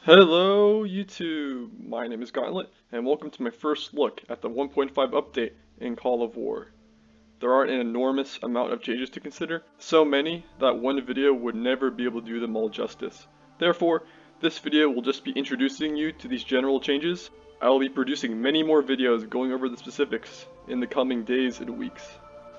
Hello YouTube, my name is Gauntlet, and welcome to my first look at the 1.5 update in Call of War. There are an enormous amount of changes to consider, so many that one video would never be able to do them all justice. Therefore, this video will just be introducing you to these general changes. I will be producing many more videos going over the specifics in the coming days and weeks.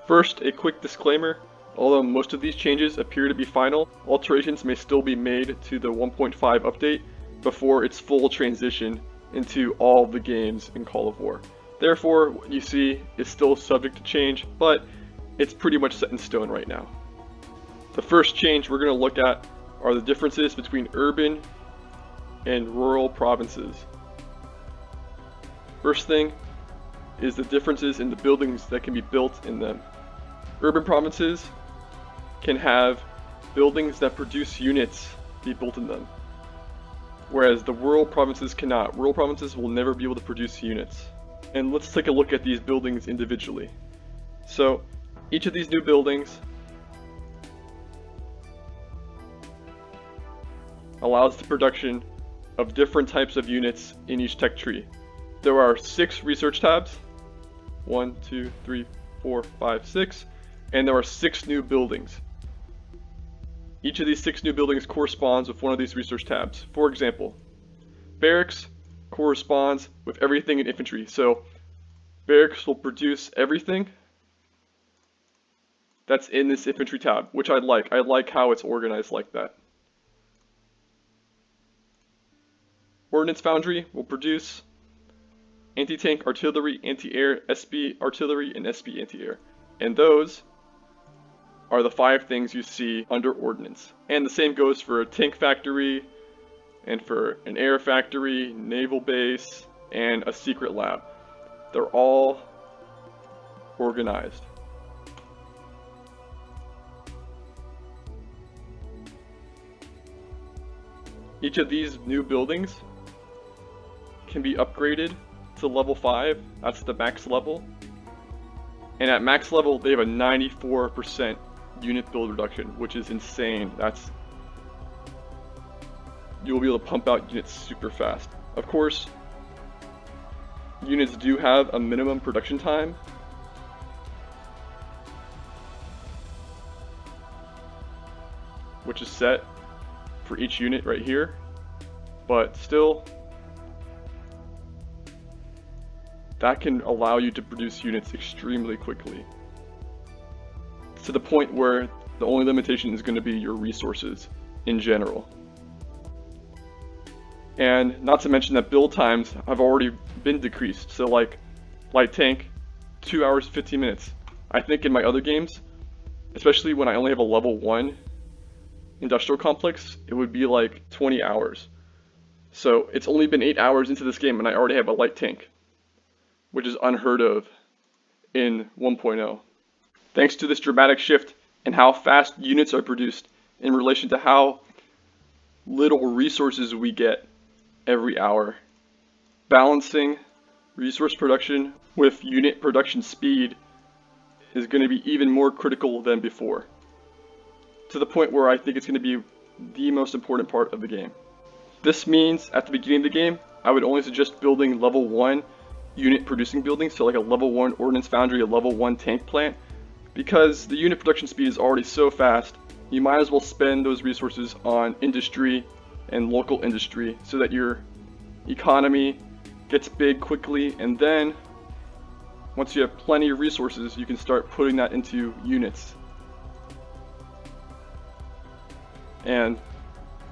First, a quick disclaimer. Although most of these changes appear to be final, alterations may still be made to the 1.5 update before its full transition into all the games in Call of War. Therefore, what you see is still subject to change, but it's pretty much set in stone right now. The first change we're going to look at are the differences between urban and rural provinces. First thing is the differences in the buildings that can be built in them. Urban provinces can have buildings that produce units be built in them, whereas the rural provinces cannot. Rural provinces will never be able to produce units. And let's take a look at these buildings individually. So each of these new buildings allows the production of different types of units in each tech tree. There are 6 research tabs, 1, 2, 3, 4, 5, 6, and there are 6 new buildings. Each of these 6 new buildings corresponds with one of these research tabs. For example, barracks corresponds with everything in infantry. So barracks will produce everything that's in this infantry tab, which I like. I like how it's organized like that. Ordnance foundry will produce anti-tank artillery, anti-air, SB artillery, and SB anti-air. And those are the 5 things you see under ordnance. And the same goes for a tank factory, and for an air factory, naval base, and a secret lab. They're all organized. Each of these new buildings can be upgraded to level 5, that's the max level. And at max level, they have a 94% unit build reduction, which is insane. You'll be able to pump out units super fast. Of course, units do have a minimum production time, which is set for each unit right here, but still, that can allow you to produce units extremely quickly, to the point where the only limitation is going to be your resources in general. And not to mention that build times have already been decreased. So like light tank, 2 hours 15 minutes. I think in my other games, especially when I only have a level 1 industrial complex, it would be like 20 hours. So it's only been 8 hours into this game and I already have a light tank, which is unheard of in 1.0. Thanks to this dramatic shift in how fast units are produced in relation to how little resources we get every hour. Balancing resource production with unit production speed is going to be even more critical than before, to the point where I think it's going to be the most important part of the game. This means at the beginning of the game, I would only suggest building level 1 unit producing buildings, so like a level 1 ordnance foundry, a level 1 tank plant, because the unit production speed is already so fast, you might as well spend those resources on industry and local industry so that your economy gets big quickly, and then once you have plenty of resources, you can start putting that into units. And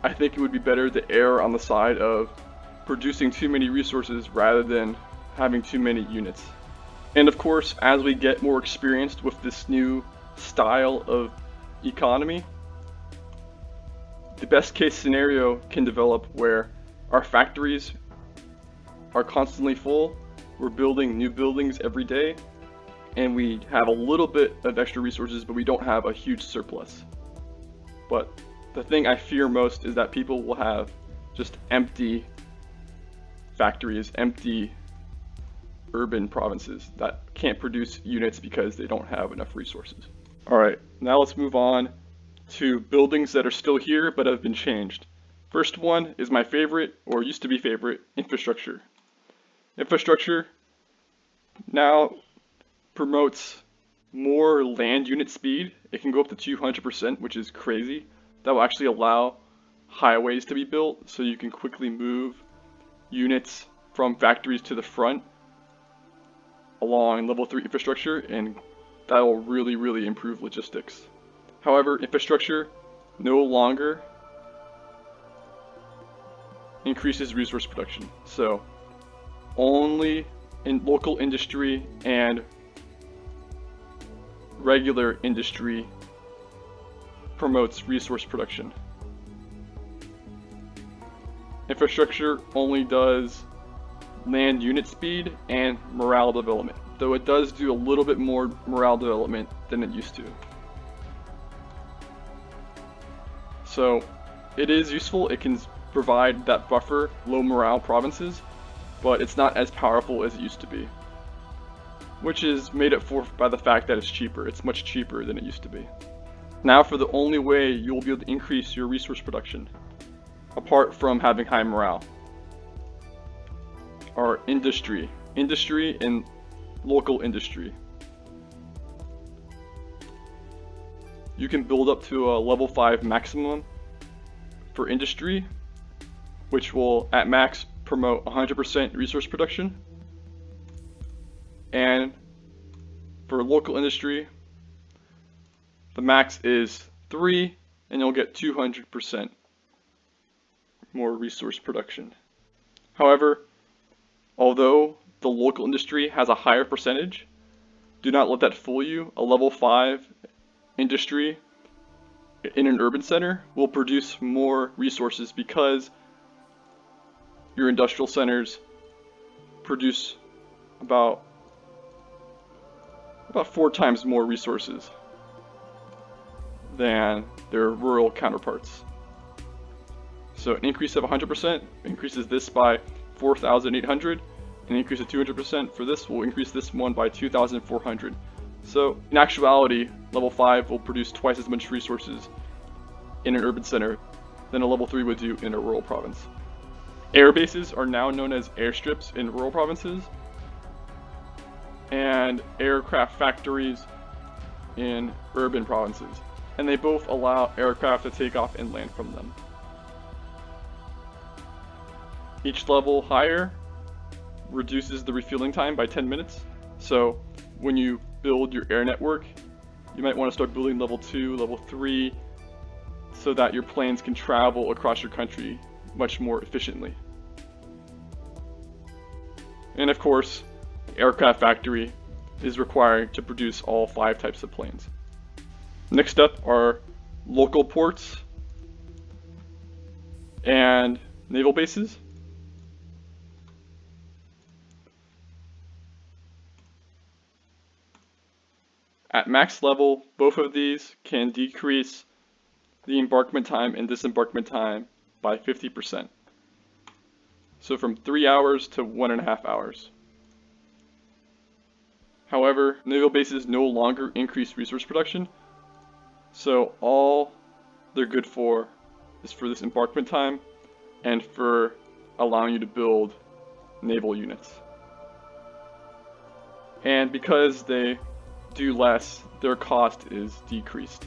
I think it would be better to err on the side of producing too many resources rather than having too many units. And of course, as we get more experienced with this new style of economy, the best case scenario can develop where our factories are constantly full, we're building new buildings every day, and we have a little bit of extra resources, but we don't have a huge surplus. But the thing I fear most is that people will have just empty factories, empty urban provinces that can't produce units because they don't have enough resources. Alright, now let's move on to buildings that are still here but have been changed. First one is my favorite, or used to be favorite, infrastructure. Infrastructure now promotes more land unit speed. It can go up to 200%, which is crazy. That will actually allow highways to be built so you can quickly move units from factories to the front along level 3 infrastructure, and that will really improve logistics. However, infrastructure no longer increases resource production. So only in local industry and regular industry promotes resource production. Infrastructure only does land unit speed and morale development, though it does do a little bit more morale development than it used to. So it is useful. It can provide that buffer low morale provinces, but it's not as powerful as it used to be, which is made up for by the fact that it's cheaper. It's much cheaper than it used to be. Now for the only way you'll be able to increase your resource production, apart from having high morale, are industry and local industry. You can build up to a level 5 maximum for industry, which will at max promote 100% resource production. And for local industry, the max is 3, and you'll get 200% more resource production. However, although the local industry has a higher percentage, do not let that fool you. A level 5 industry in an urban center will produce more resources because your industrial centers produce about 4 times more resources than their rural counterparts. So an increase of 100% increases this by 4,800. An increase of 200% for this will increase this one by 2,400. So in actuality, level 5 will produce twice as much resources in an urban center than a level 3 would do in a rural province. Air bases are now known as airstrips in rural provinces, and aircraft factories in urban provinces, and they both allow aircraft to take off and land from them. Each level higher reduces the refueling time by 10 minutes. So when you build your air network, you might want to start building level 2, level 3, so that your planes can travel across your country much more efficiently. And of course, the aircraft factory is required to produce all 5 types of planes. Next up are local ports and naval bases. At max level, both of these can decrease the embarkment time and disembarkment time by 50%. So from 3 hours to 1.5 hours. However, naval bases no longer increase resource production, so all they're good for is for this embarkment time and for allowing you to build naval units. And because they do less, their cost is decreased.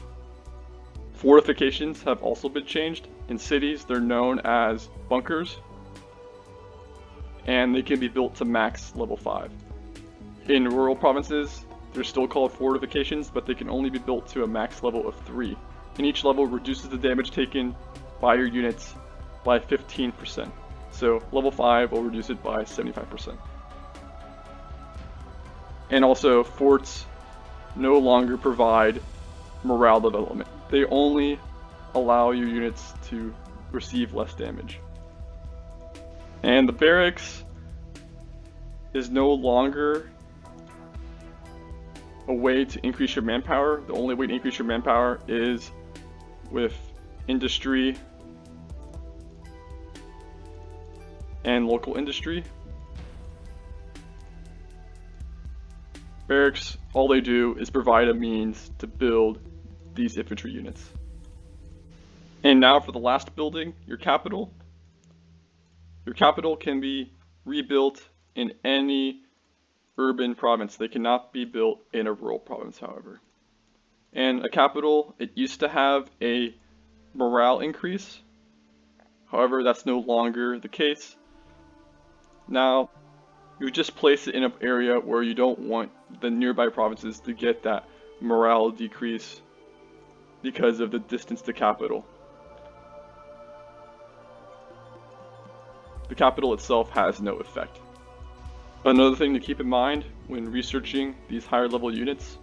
Fortifications have also been changed. In cities, they're known as bunkers, and they can be built to max level 5. In rural provinces, they're still called fortifications, but they can only be built to a max level of 3. And each level reduces the damage taken by your units by 15%. So level 5 will reduce it by 75%. And also, forts no longer provide morale development. They only allow your units to receive less damage. And the barracks is no longer a way to increase your manpower. The only way to increase your manpower is with industry and local industry. Barracks, all they do is provide a means to build these infantry units. And now for the last building, your capital. Your capital can be rebuilt in any urban province. They cannot be built in a rural province, however. And a capital, it used to have a morale increase. However, that's no longer the case. Now, you just place it in an area where you don't want the nearby provinces to get that morale decrease because of the distance to capital. The capital itself has no effect. Another thing to keep in mind when researching these higher level units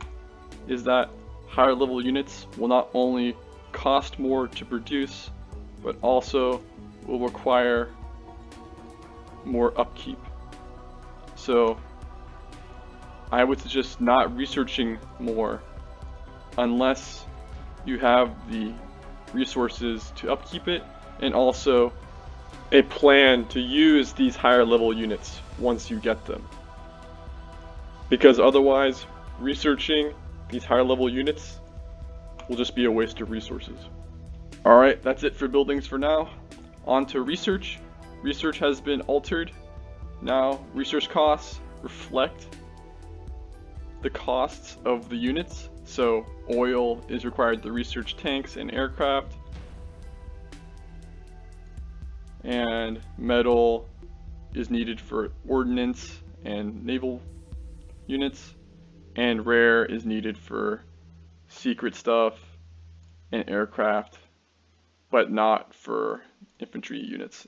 is that higher level units will not only cost more to produce, but also will require more upkeep. So I would suggest not researching more unless you have the resources to upkeep it, and also a plan to use these higher level units once you get them. Because otherwise, researching these higher level units will just be a waste of resources. Alright, that's it for buildings for now. On to research. Research has been altered. Now, research costs reflect the costs of the units. So, oil is required to research tanks and aircraft. And metal is needed for ordnance and naval units. And rare is needed for secret stuff and aircraft, but not for infantry units.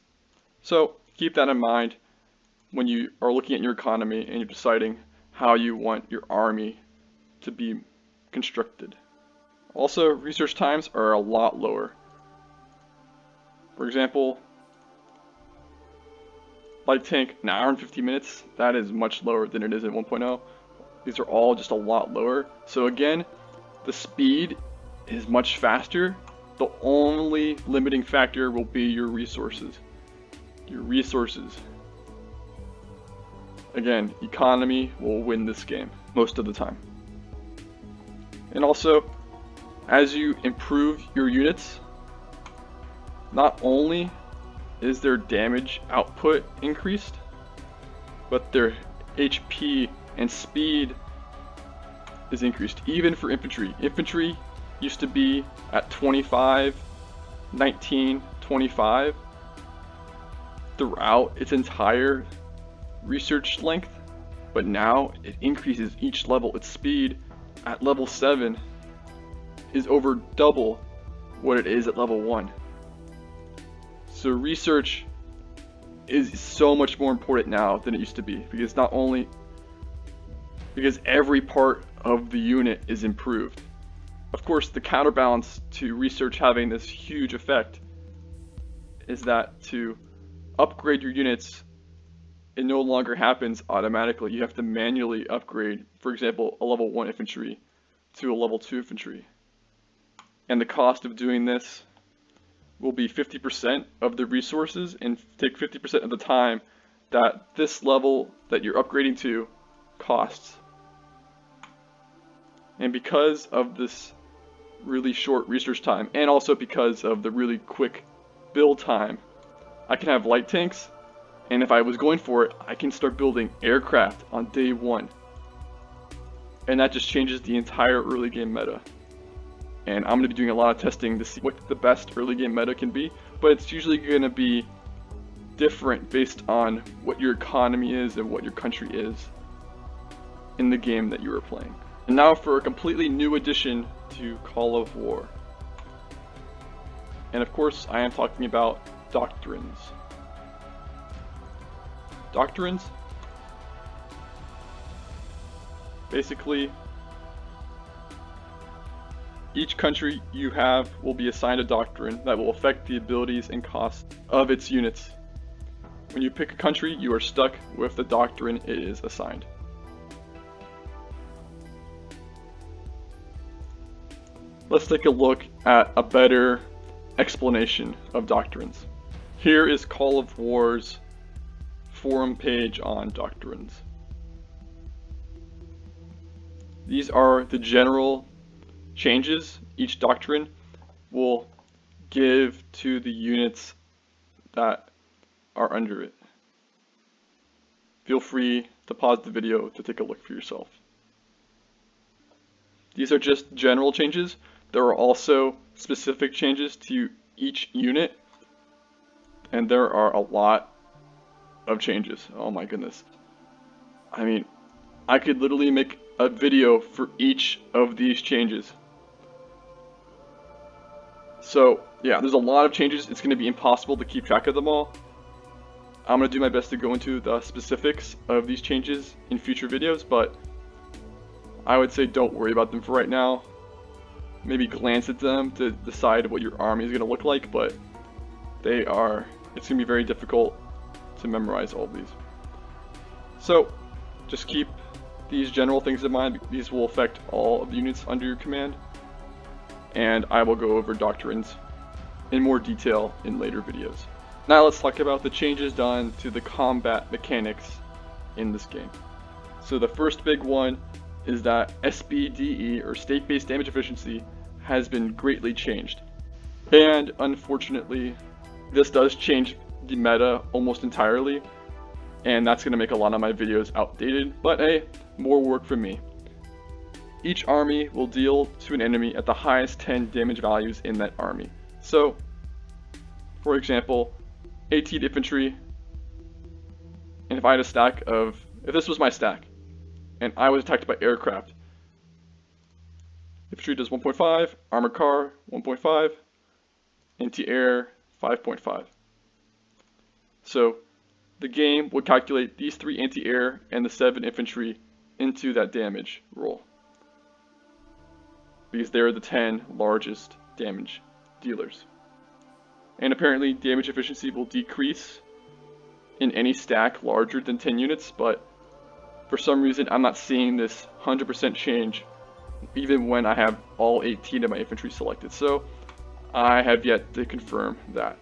So keep that in mind when you are looking at your economy and you're deciding how you want your army to be constructed. Also, research times are a lot lower. For example, light tank, an hour and 50 minutes, that is much lower than it is in 1.0. These are all just a lot lower. So again, the speed is much faster. The only limiting factor will be your resources. Your resources. Again, economy will win this game most of the time. And also, as you improve your units, not only is their damage output increased, but their HP and speed is increased, even for infantry. Infantry used to be at 25, 19, 25 throughout its entire research length, but now it increases each level. Its speed at level 7 is over double what it is at level 1. So research is so much more important now than it used to be, because not only because every part of the unit is improved. Of course, the counterbalance to research having this huge effect is that to upgrade your units, it no longer happens automatically. You have to manually upgrade, for example, a level 1 infantry to a level 2 infantry. And the cost of doing this will be 50% of the resources and take 50% of the time that this level that you're upgrading to costs. And because of this really short research time, and also because of the really quick build time, I can have light tanks, and if I was going for it, I can start building aircraft on day 1. And that just changes the entire early game meta. And I'm going to be doing a lot of testing to see what the best early game meta can be, but it's usually going to be different based on what your economy is and what your country is in the game that you are playing. And now for a completely new addition to Call of War. And of course, I am talking about Doctrines. Doctrines? Basically, each country you have will be assigned a doctrine that will affect the abilities and costs of its units. When you pick a country, you are stuck with the doctrine it is assigned. Let's take a look at a better explanation of doctrines. Here is Call of War's forum page on doctrines. These are the general changes. Each doctrine will give to the units that are under it. Feel free to pause the video to take a look for yourself. These are just general changes. There are also specific changes to each unit, and there are a lot of changes. Oh my goodness. I mean, I could literally make a video for each of these changes. So yeah, there's a lot of changes. It's going to be impossible to keep track of them all. I'm going to do my best to go into the specifics of these changes in future videos, but I would say don't worry about them for right now. Maybe glance at them to decide what your army is going to look like, but it's going to be very difficult to memorize all of these. So just keep these general things in mind. These will affect all of the units under your command, and I will go over doctrines in more detail in later videos. Now let's talk about the changes done to the combat mechanics in this game. So the first big one is that SBDE, or state-based damage efficiency, has been greatly changed. And unfortunately, this does change the meta almost entirely, and that's going to make a lot of my videos outdated, but hey, more work for me. Each army will deal to an enemy at the highest 10 damage values in that army. So, for example, 18 infantry, and if I had a stack of, if this was my stack, and I was attacked by aircraft, infantry does 1.5, armored car 1.5, anti-air 5.5. So the game would calculate these 3 anti-air and the 7 infantry into that damage roll, because they're the 10 largest damage dealers. And apparently damage efficiency will decrease in any stack larger than 10 units, but for some reason I'm not seeing this 100% change even when I have all 18 of my infantry selected, so I have yet to confirm that.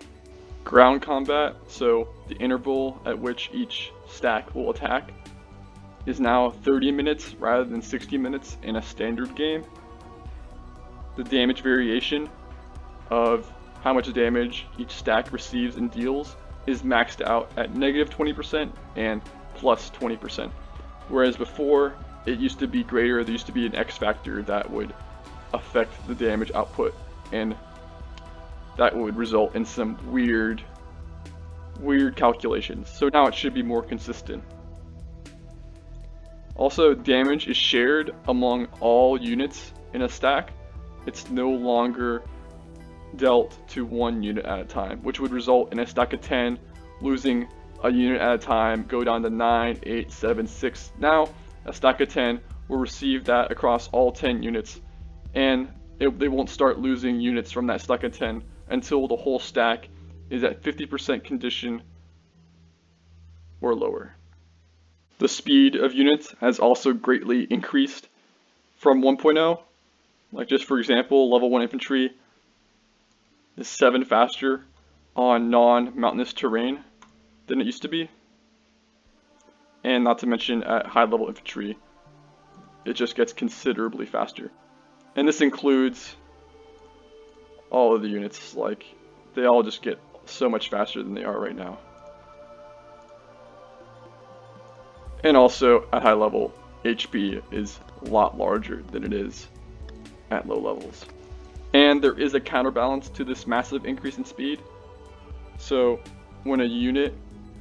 Ground combat, so the interval at which each stack will attack, is now 30 minutes rather than 60 minutes in a standard game. The damage variation of how much damage each stack receives and deals is maxed out at -20% and +20%. Whereas before, it used to be greater, there used to be an X factor that would affect the damage output, and that would result in some weird calculations. So now it should be more consistent. Also, damage is shared among all units in a stack. It's no longer dealt to one unit at a time, which would result in a stack of 10 losing a unit at a time, go down to 9, 8, 7, 6. Now, a stack of 10 will receive that across all 10 units, and they won't start losing units from that stack of 10 until the whole stack is at 50% condition or lower. The speed of units has also greatly increased from 1.0. Like just for example, level 1 infantry is 7 faster on non-mountainous terrain than it used to be. And not to mention at high level infantry, it just gets considerably faster. And this includes all of the units, like they all just get so much faster than they are right now. And also at high level, HP is a lot larger than it is at low levels. And there is a counterbalance to this massive increase in speed. So when a unit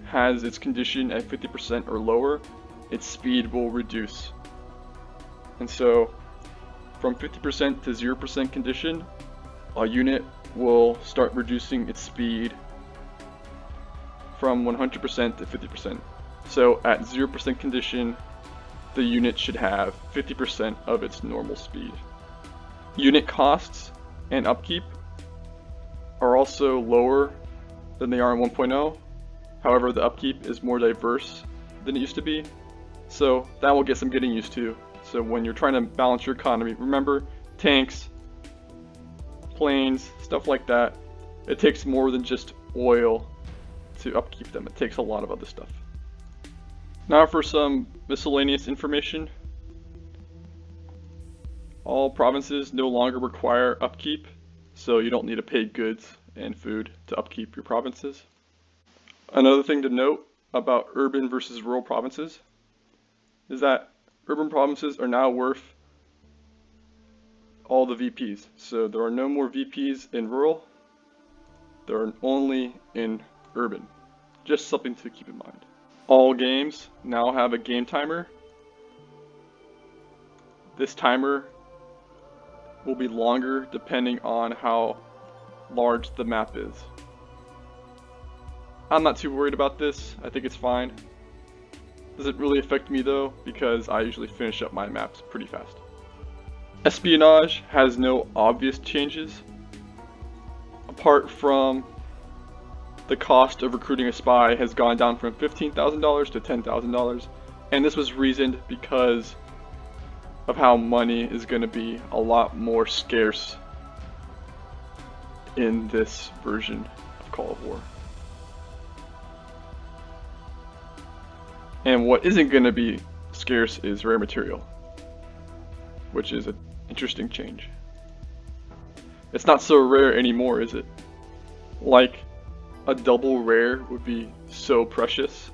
has its condition at 50% or lower, its speed will reduce. And so from 50% to 0% condition, a unit will start reducing its speed from 100% to 50%. So at 0% condition, the unit should have 50% of its normal speed. Unit costs and upkeep are also lower than they are in 1.0. However, the upkeep is more diverse than it used to be, so that will get some getting used to. So when you're trying to balance your economy, remember tanks, planes, stuff like that, it takes more than just oil to upkeep them. It takes a lot of other stuff. Now for some miscellaneous information. All provinces no longer require upkeep, so you don't need to pay goods and food to upkeep your provinces. Another thing to note about urban versus rural provinces is that urban provinces are now worth all the VPs. So there are no more VPs in rural, there are only in urban. Just something to keep in mind. All games now have a game timer. This timer will be longer depending on how large the map is. I'm not too worried about this. I think it's fine. Doesn't really affect me though, because I usually finish up my maps pretty fast. Espionage has no obvious changes, apart from the cost of recruiting a spy has gone down from $15,000 to $10,000, and this was reasoned because of how money is going to be a lot more scarce in this version of Call of War. And what isn't going to be scarce is rare material, which is an interesting change. It's not so rare anymore, is it? Like, a double rare would be so precious.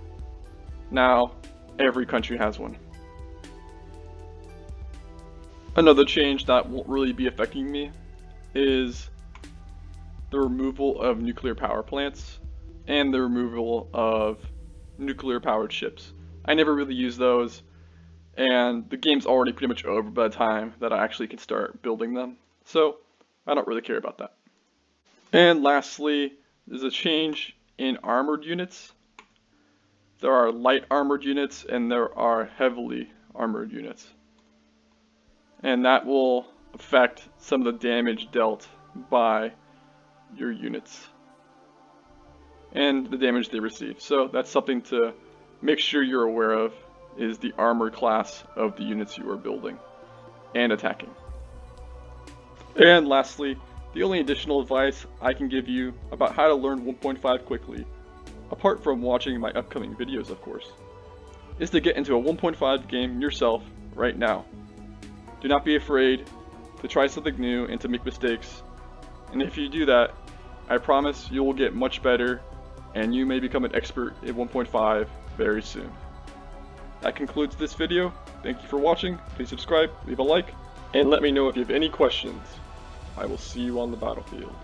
Now, every country has one. Another change that won't really be affecting me is the removal of nuclear power plants and the removal of nuclear powered ships. I never really use those, and the game's already pretty much over by the time that I actually can start building them, so I don't really care about that. And lastly, there's a change in armored units. There are light armored units and there are heavily armored units. And that will affect some of the damage dealt by your units and the damage they receive. So that's something to make sure you're aware of, is the armor class of the units you are building and attacking. And lastly, the only additional advice I can give you about how to learn 1.5 quickly, apart from watching my upcoming videos of course, is to get into a 1.5 game yourself right now. Do not be afraid to try something new and to make mistakes, and if you do that, I promise you will get much better and you may become an expert in 1.5 very soon. That concludes this video. Thank you for watching. Please subscribe, leave a like, and let me know if you have any questions. I will see you on the battlefield.